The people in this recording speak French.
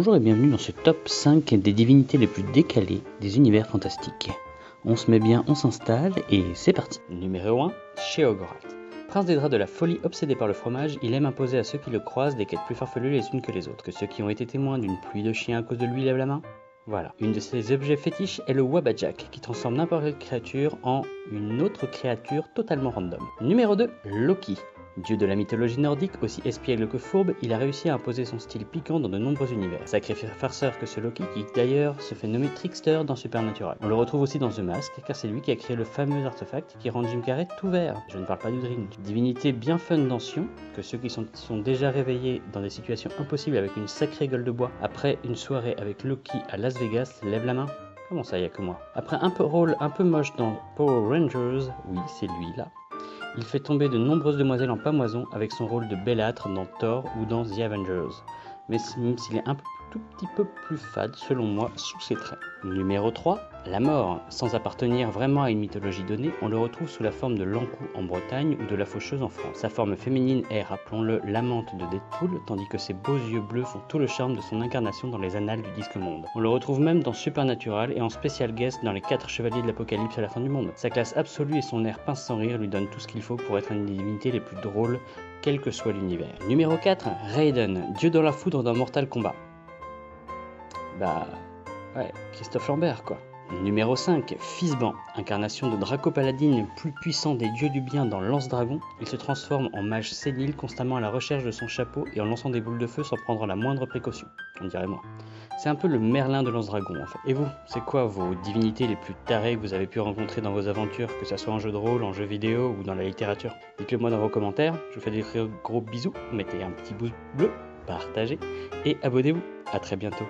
Bonjour et bienvenue dans ce top 5 des divinités les plus décalées des univers fantastiques. On se met bien, on s'installe et c'est parti. Numéro 1, Sheogorath. Prince des draps de la folie obsédé par le fromage, il aime imposer à ceux qui le croisent des quêtes plus farfelues les unes que les autres. Que ceux qui ont été témoins d'une pluie de chiens à cause de lui lèvent la main. Voilà. Une de ses objets fétiches est le Wabajak, qui transforme n'importe quelle créature en une autre créature totalement random. Numéro 2, Loki. Dieu de la mythologie nordique, aussi espiègle que fourbe, il a réussi à imposer son style piquant dans de nombreux univers. Sacré farceur que ce Loki, qui d'ailleurs se fait nommer Trickster dans Supernatural. On le retrouve aussi dans The Mask, car c'est lui qui a créé le fameux artefact qui rend Jim Carrey tout vert. Je ne parle pas du Dream. Divinité bien fun dans Sion, que ceux qui sont déjà réveillés dans des situations impossibles avec une sacrée gueule de bois, après une soirée avec Loki à Las Vegas, lève la main. Comment ça, y a que moi? Après un rôle un peu moche dans Power Rangers, oui, c'est lui là. Il fait tomber de nombreuses demoiselles en pamoison avec son rôle de bellâtre dans Thor ou dans The Avengers, mais même s'il est un tout petit peu plus fade selon moi sous ses traits. Numéro 3, la mort. Sans appartenir vraiment à une mythologie donnée, on le retrouve sous la forme de l'Ankou en Bretagne ou de la Faucheuse en France. Sa forme féminine est, rappelons-le, l'amante de Deadpool, tandis que ses beaux yeux bleus font tout le charme de son incarnation dans les annales du disque monde. On le retrouve même dans Supernatural et en spécial guest dans les 4 chevaliers de l'Apocalypse à la fin du monde. Sa classe absolue et son air pince sans rire lui donnent tout ce qu'il faut pour être une des divinités les plus drôles, quel que soit l'univers. Numéro 4, Raiden, dieu dans la foudre dans Mortal Kombat. Bah, ouais, Christophe Lambert quoi. Numéro 5, Fizban, incarnation de Draco Paladin, le plus puissant des dieux du bien dans Lance Dragon. Il se transforme en mage sénile, constamment à la recherche de son chapeau et en lançant des boules de feu sans prendre la moindre précaution, on dirait moi. C'est un peu le Merlin de Lance Dragon en fait. Et vous, c'est quoi vos divinités les plus tarées que vous avez pu rencontrer dans vos aventures, que ça soit en jeu de rôle, en jeu vidéo ou dans la littérature? Dites-le moi dans vos commentaires, je vous fais des gros bisous, mettez un petit pouce bleu, partagez et abonnez-vous. À très bientôt.